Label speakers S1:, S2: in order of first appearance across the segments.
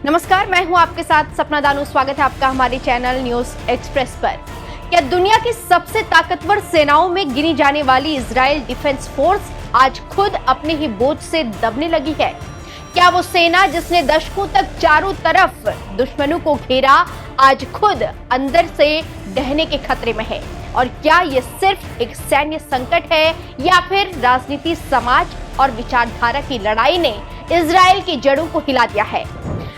S1: नमस्कार, मैं हूं आपके साथ सपना दानू। स्वागत है आपका हमारे चैनल न्यूज एक्सप्रेस पर। क्या दुनिया की सबसे ताकतवर सेनाओं में गिनी जाने वाली इजराइल डिफेंस फोर्स आज खुद अपने ही बोझ से दबने लगी है? क्या वो सेना जिसने दशकों तक चारों तरफ दुश्मनों को घेरा आज खुद अंदर से ढहने के खतरे में है? और क्या ये सिर्फ एक सैन्य संकट है या फिर राजनीति, समाज और विचारधारा की लड़ाई ने इजराइल की जड़ों को हिला दिया है?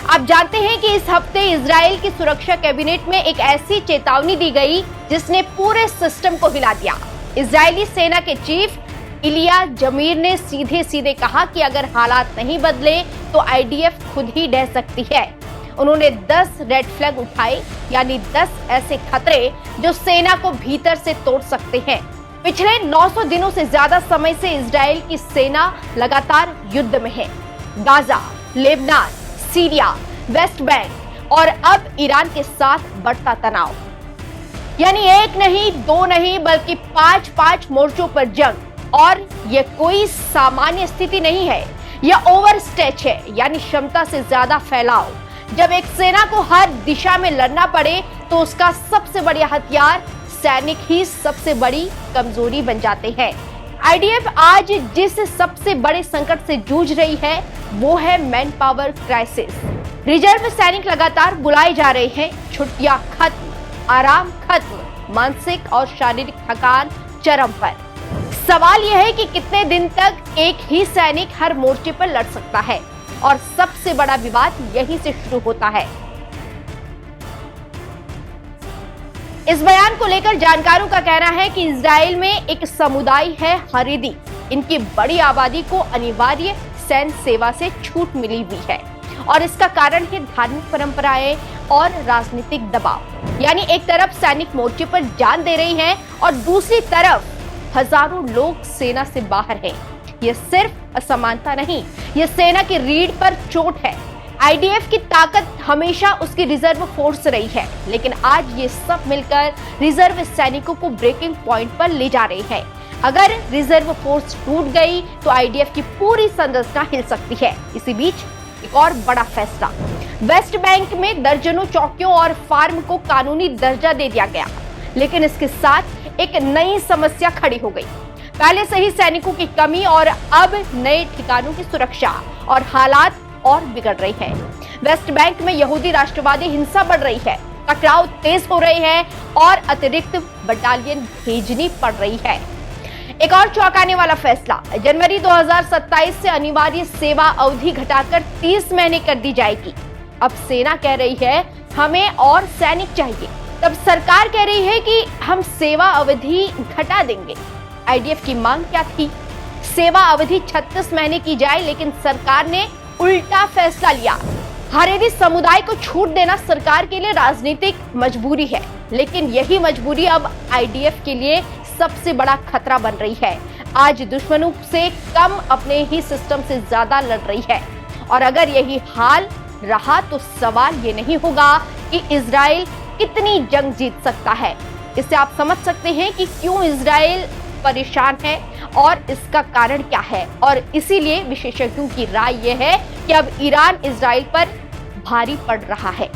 S1: आप जानते हैं कि इस हफ्ते इजराइल की सुरक्षा कैबिनेट में एक ऐसी चेतावनी दी गई जिसने पूरे सिस्टम को हिला दिया। इजरायली सेना के चीफ इलिया जमीर ने सीधे सीधे कहा कि अगर हालात नहीं बदले तो आईडीएफ खुद ही ढह सकती है। उन्होंने 10 रेड फ्लैग उठाए, यानी 10 ऐसे खतरे जो सेना को भीतर से तोड़ सकते हैं। पिछले 900 दिनों से ज्यादा समय से इजराइल की सेना लगातार युद्ध में है। Gaza, Lebanon, Syria, West Bank और अब ईरान के साथ बढ़ता तनाव, यानी एक नहीं, दो नहीं, बल्कि 5 मोर्चों पर जंग। और यह कोई सामान्य स्थिति नहीं है, यह ओवरस्टेच है, यानी क्षमता से ज्यादा फैलाव। जब एक सेना को हर दिशा में लड़ना पड़े तो उसका सबसे बड़ा हथियार सैनिक ही सबसे बड़ी कमजोरी बन जाते हैं। आईडीएफ आज जिस सबसे बड़े संकट से जूझ रही है वो है मैन पावर क्राइसिस। रिजर्व सैनिक लगातार बुलाए जा रहे हैं। छुट्टियां खत्म, आराम खत्म, मानसिक और शारीरिक थकान चरम पर। सवाल यह है कि कितने दिन तक एक ही सैनिक हर मोर्चे पर लड़ सकता है? और सबसे बड़ा विवाद यहीं से शुरू होता है। इस बयान को लेकर जानकारों का कहना है कि इजराइल में एक समुदाय है हरेदी। इनकी बड़ी आबादी को अनिवार्य सैन्य सेवा से छूट मिली हुई है और इसका कारण है धार्मिक परंपराएं और राजनीतिक दबाव। यानी एक तरफ सैनिक मोर्चे पर जान दे रही हैं और दूसरी तरफ हजारों लोग सेना से बाहर हैं। यह सिर्फ असमानता नहीं, यह सेना की रीढ़ पर चोट है। आईडीएफ की ताकत हमेशा उसकी रिजर्व फोर्स रही है, लेकिन आज ये सब मिलकर रिजर्व सैनिकों को ब्रेकिंग पॉइंट पर ले जा रहे हैं। अगर रिजर्व फोर्स टूट गई तो आईडीएफ की पूरी संरचना हिल सकती है। इसी बीच एक और बड़ा फैसला, वेस्ट बैंक में दर्जनों चौकियों और फार्म को कानूनी दर्जा दे दिया गया, लेकिन इसके साथ एक नई समस्या खड़ी हो गई। पहले से ही सैनिकों की कमी और अब नए ठिकानों की सुरक्षा, और हालात और बिगड़ रही है। वेस्ट बैंक में यहूदी राष्ट्रवादी हिंसा बढ़ रही है, टकराव तेज हो रहे हैं और अतिरिक्त बटालियन भेजनी पड़ रही है। एक और चौंकाने वाला फैसला, जनवरी 2027 से अनिवार्य सेवा अवधि घटाकर 30 महीने कर दी जाएगी। अब सेना कह रही है हमें और सैनिक चाहिए, तब सरकार कह रही है कि हम सेवा अवधि घटा देंगे। आईडीएफ की मांग क्या थी? सेवा अवधि 36 महीने की जाए, लेकिन सरकार ने उल्टा फैसला लिया। हरेदी समुदाय को छूट देना सरकार के लिए राजनीतिक मजबूरी है, लेकिन यही मजबूरी अब आईडीएफ के लिए सबसे बड़ा खतरा बन रही है। आज दुश्मनों से कम अपने ही सिस्टम से ज्यादा लड़ रही है, और अगर यही हाल रहा तो सवाल ये नहीं होगा कि इजराइल कितनी जंग जीत सकता है। इससे आप समझ सकते हैं कि क्यों इजराइल परेशान है और इसका कारण क्या है। और इसीलिए विशेषज्ञों की राय यह है कि अब ईरान इजराइल पर भारी पड़ रहा है।